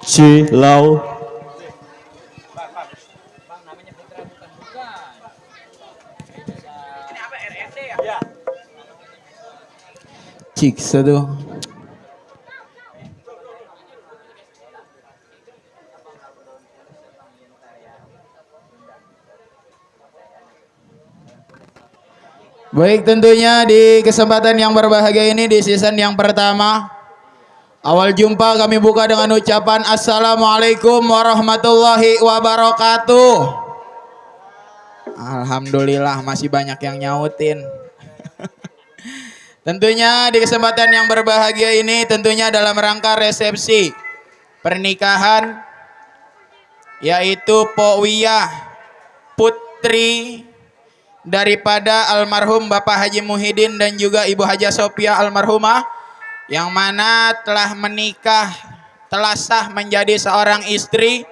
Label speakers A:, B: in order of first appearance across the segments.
A: Cilau.
B: Cik satu. Baik, tentunya di kesempatan yang berbahagia ini di season yang pertama, awal jumpa kami buka dengan ucapan Assalamualaikum warahmatullahi wabarakatuh. Alhamdulillah masih banyak yang nyautin. Tentunya di kesempatan yang berbahagia ini tentunya dalam rangka resepsi pernikahan, yaitu Po Wiyah putri daripada almarhum Bapak Haji Muhyiddin dan juga Ibu Haja Sophia almarhumah, yang mana telah menikah, telah sah menjadi seorang istri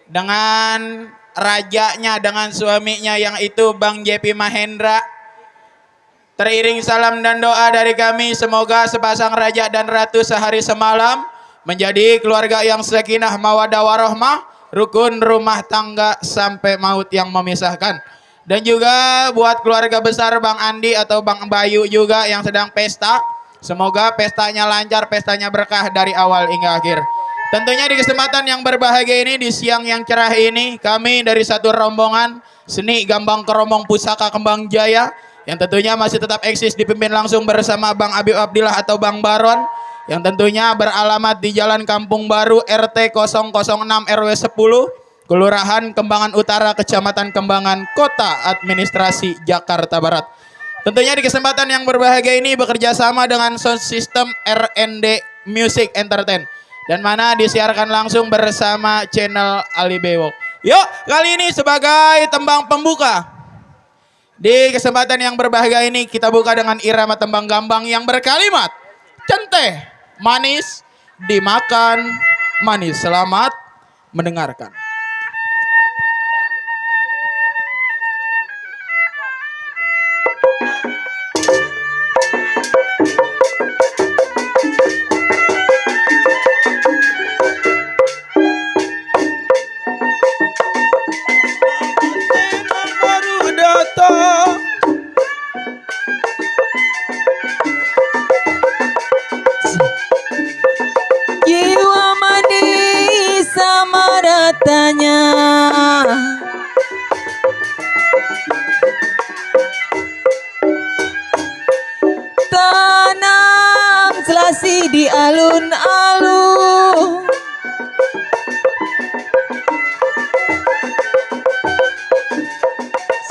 B: dengan rajanya, dengan suaminya yang itu Bang JP Mahendra. Teriring salam dan doa dari kami, semoga sepasang raja dan ratu sehari semalam menjadi keluarga yang sakinah mawaddah warahmah, rukun rumah tangga sampai maut yang memisahkan. Dan juga buat keluarga besar Bang Andi atau Bang Bayu juga yang sedang pesta, semoga pestanya lancar, pestanya berkah dari awal hingga akhir. Tentunya di kesempatan yang berbahagia ini, di siang yang cerah ini, kami dari satu rombongan seni Gambang Keromong Pusaka Kembang Jaya yang tentunya masih tetap eksis dipimpin langsung bersama Bang Habib Abdillah atau Bang Baron, yang tentunya beralamat di Jalan Kampung Baru RT 006 RW 10 Kelurahan Kembangan Utara Kecamatan Kembangan Kota Administrasi Jakarta Barat. Tentunya di kesempatan yang berbahagia ini bekerja sama dengan sound system RND Music Entertain, dan mana disiarkan langsung bersama channel Ali Bewok. Yuk, kali ini sebagai tembang pembuka di kesempatan yang berbahagia ini kita buka dengan irama tembang gambang yang berkalimat centeh manis dimakan manis. Selamat mendengarkan.
C: Jiwa manis sama ratanya, tanam selasi di alun-alun,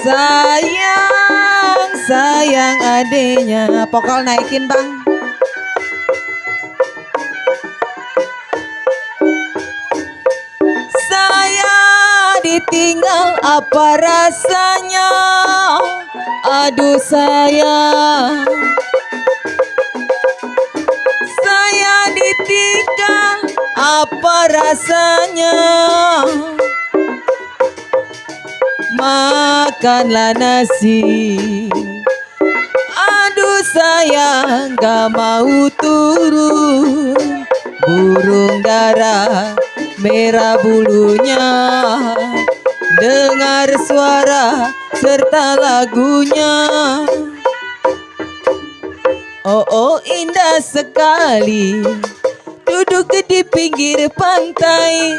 C: sayang sayang adenya. Pokol naikin bang. Ditinggal apa rasanya, aduh sayang. Saya ditinggal apa rasanya, makanlah nasi. Aduh sayang gak mau turun, burung dara merah bulunya, dengar suara serta lagunya. Oh, oh indah sekali, duduk di pinggir pantai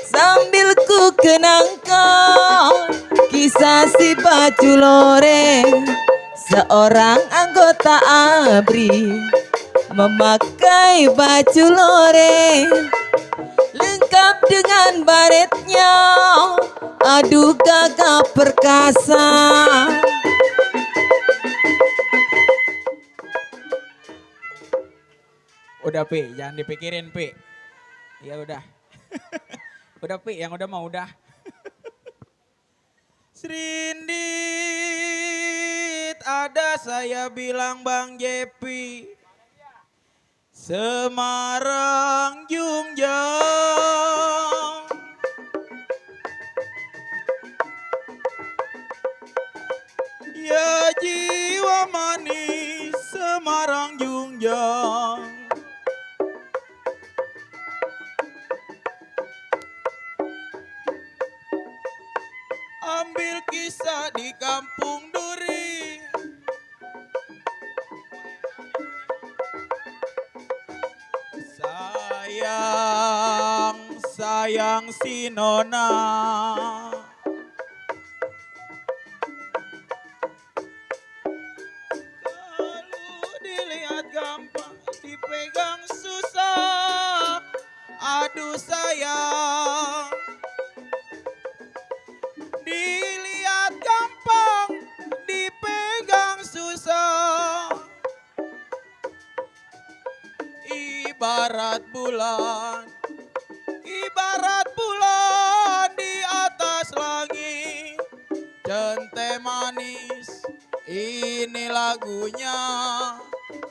C: sambil ku kenangkan kisah si baju loreng. Seorang anggota ABRI memakai baju loreng lengkap dengan baretnya, aduh gagah perkasa.
B: Udah Pi, jangan dipikirin Pi. Ya udah. Udah Pi, yang udah mau udah. Serindit ada saya bilang Bang Jepi, Semarang Jungja sambil kisah di kampung duri. Sayang, sayang si Nona. Kalau dilihat gampang, dipegang susah. Aduh sayang, dilihat gampang, dipegang susah. Ibarat bulan di atas langit. Centeh manis, ini lagunya.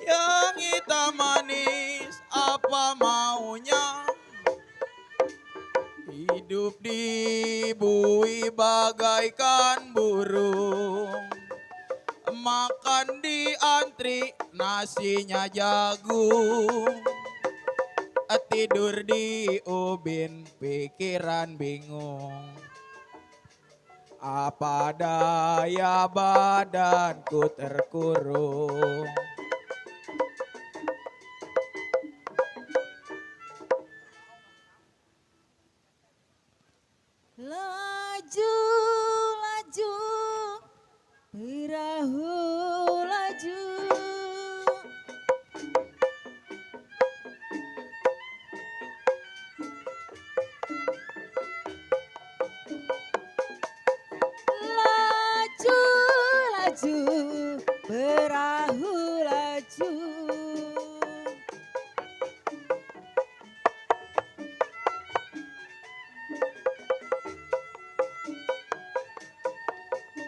B: Yang hitam manis, apa maunya? Hidup di bui bagaikan burung. Makan di antri, nasinya jagung. Tidur di ubin, pikiran bingung. Apa daya badanku terkurung.
C: Laju, laju, perahu laju. Laju, laju, perahu laju.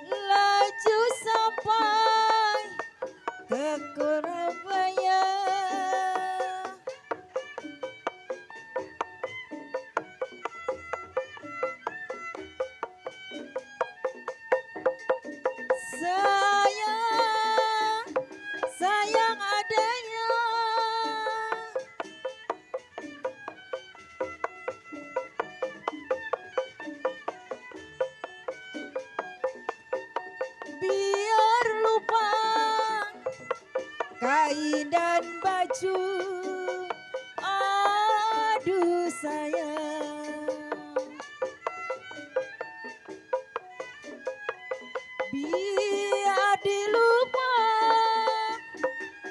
C: Laju sampai ke Surabaya. Sayang, sayang adanya. Biar lupa kain dan baju. Aduh sayang, biar dilupa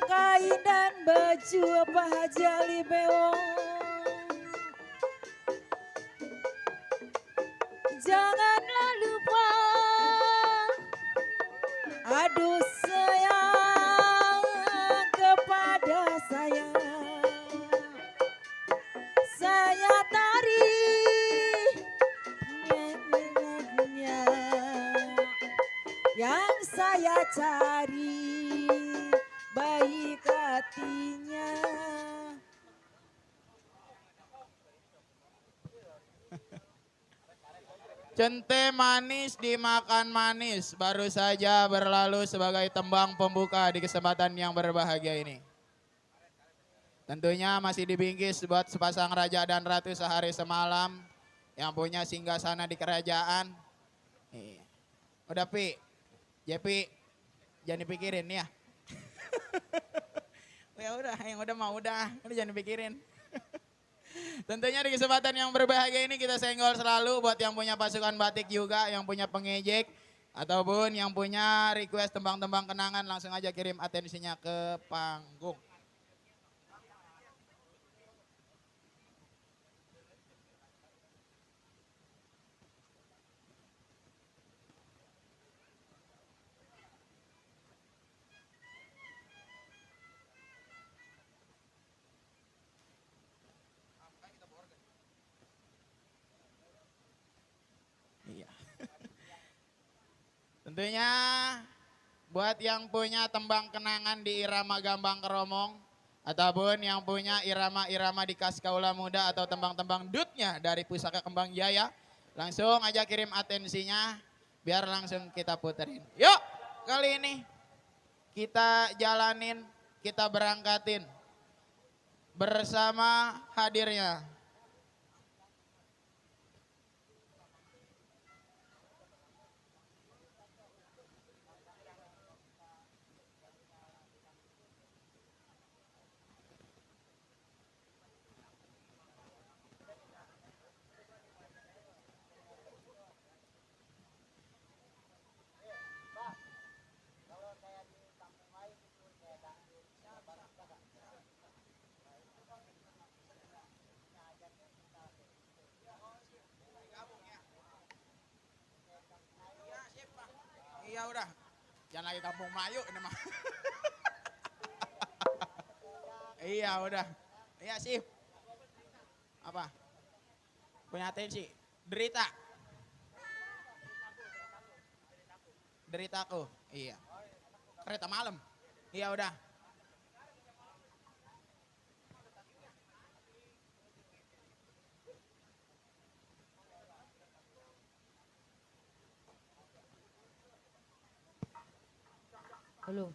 C: kain dan baju apa Haji Ali Bewong. Janganlah lupa, aduh sayang kepada saya. Saya tari nyanyinya yang saya cari baik hatinya.
B: Centeh manis dimakan manis, baru saja berlalu sebagai tembang pembuka di kesempatan yang berbahagia ini. Tentunya masih dibingkis buat sepasang raja dan ratu sehari semalam yang punya singgasana di kerajaan. Iya. Udah Pi, Jepi, jangan dipikirin ya. Ya udah, yang udah mau udah jangan dipikirin. Tentunya di kesempatan yang berbahagia ini kita senggol selalu buat yang punya pasukan batik juga, yang punya pengejek, ataupun yang punya request tembang-tembang kenangan langsung aja kirim atensinya ke panggung. Iya. Tentunya buat yang punya tembang kenangan di irama gambang keromong ataupun yang punya irama-irama di kas kaula muda atau tembang-tembang dutnya dari Pusaka Kembang Jaya, langsung aja kirim atensinya biar langsung kita puterin. Yuk, kali ini kita jalanin, kita berangkatin bersama hadirnya Iya udah. Jangan lagi kampung Melayu ini mah. Iya udah. Iya sip. Apa? Punya atensi. Derita. Deritaku. Iya. Kereta malam. Iya udah.
C: Halo.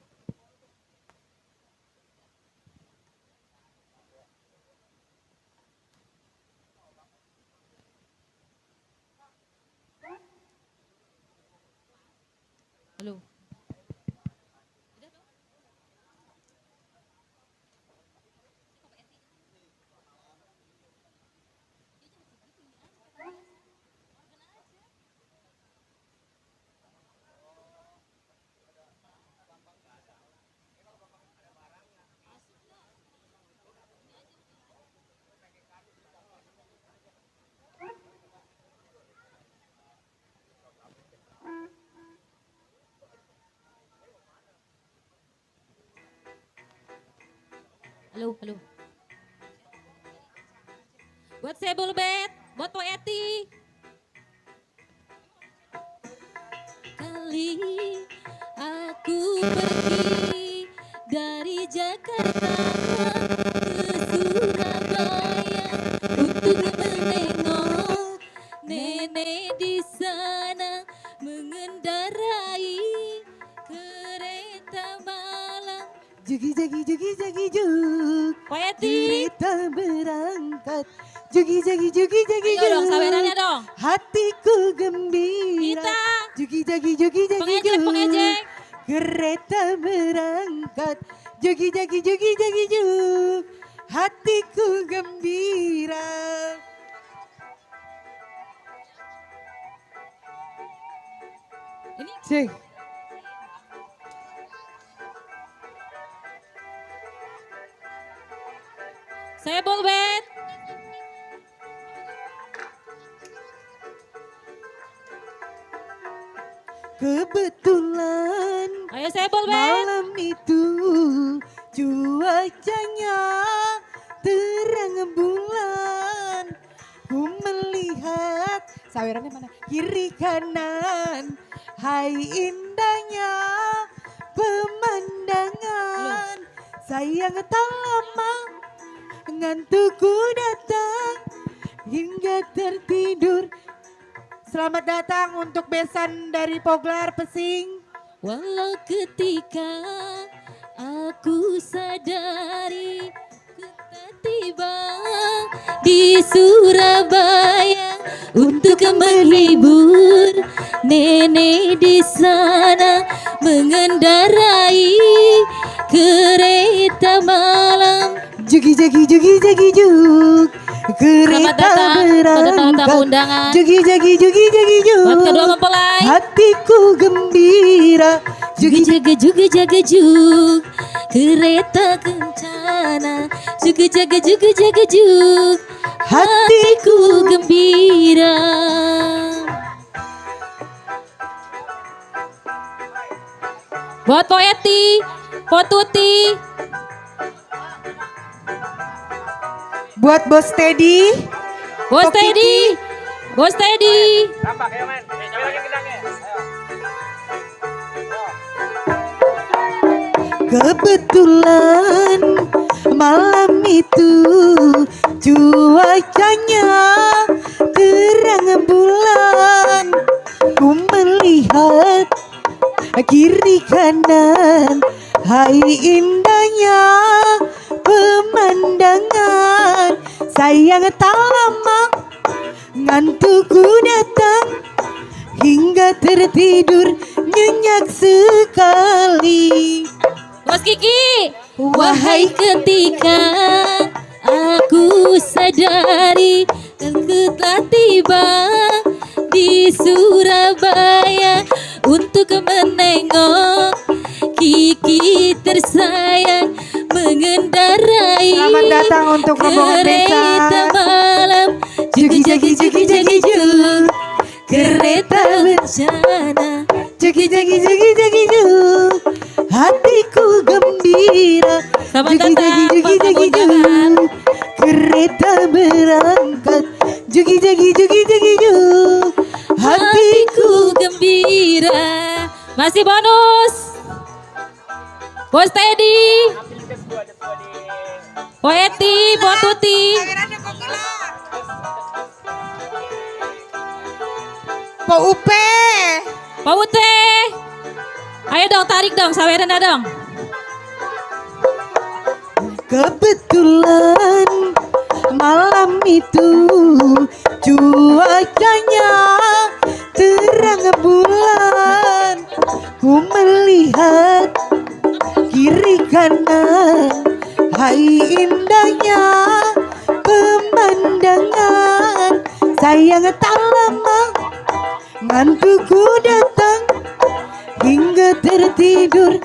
C: Halo. Halo, halo. Buat saya Bulbet, buat Po Eti. Kali aku pergi dari Jakarta ke Surabaya untuk menengok nenek di sana mengendarai kereta malam.
A: Jugi jagi jugi jagi juk.
C: Po Eti.
A: Kereta berangkat. Jugi jagi jugi jagi
C: Ayo dong, sawerannya dong.
A: Hatiku gembira.
C: Kita.
A: Jugi jagi jugi jagi
C: Pengejek, pengejek.
A: Kereta berangkat. Jugi jagi jugi jagi juk. Hatiku gembira.
C: Ini
A: Cek.
C: saya Bulbet.
A: Kebetulan
C: Ayo saya Bulbet.
A: malam itu cuacanya terang bulan. Ku melihat sawerannya mana? Kiri kanan. Hai indahnya pemandangan. Sayang tak lama ngantukku datang hingga tertidur. Selamat datang untuk besan dari Poglar Pesing.
C: Walau ketika aku sadari ku tak tiba di Surabaya untuk menghibur nenek di sana mengendarai kereta malam.
A: Jugi jagi jugi jagi juk.
C: Selamat
A: Kereta
C: datang pada tamu
A: berangkat.
C: undangan.
A: Jugi jagi jugi jagi juk.
C: Buat kedua mempelai.
A: Hatiku gembira.
C: Jugi jaga juga jaga juk kereta kencana. Juga jaga juga jaga juk hatiku gembira. Buat Po Eti, Po Tuti,
A: Buat Bos Teddy.
C: Bos Teddy, Bos Teddy.
A: Kebetulan malam itu cuacanya terang bulan. Ku melihat kiri kanan. Hai indahnya pemandangan. Sayang tak lama ngantukku datang hingga tertidur nyenyak sekali.
C: Bos Kiki, wahai ketika aku sadari aku telah tiba di Surabaya untuk menengok Kiki tersayang mengendarai
A: Selamat datang untuk rombongan
C: kereta
A: besan.
C: malam.
A: Jugi jagi jugi jagi juk.
C: kereta bencana.
A: Jugi jagi jugi jugi jagi jugi jagi jug.
C: Hatiku gembira. Masih bonus. Bos Teddy. Poeti, Potuti.
A: Po upe.
C: Pak Ute. Ayo dong tarik dong, sawerena dong.
A: Kebetulan malam itu cuacanya terang bulan. Ku melihat kiri kanan, hai indahnya pemandangan. Sayang tak lama ngantukku datang hingga tertidur.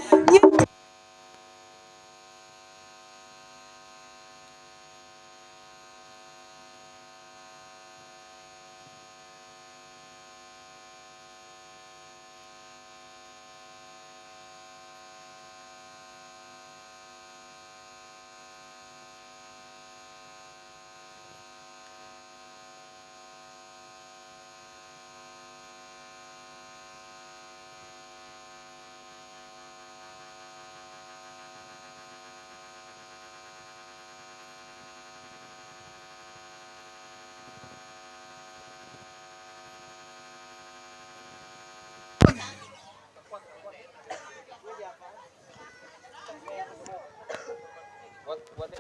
D: Buat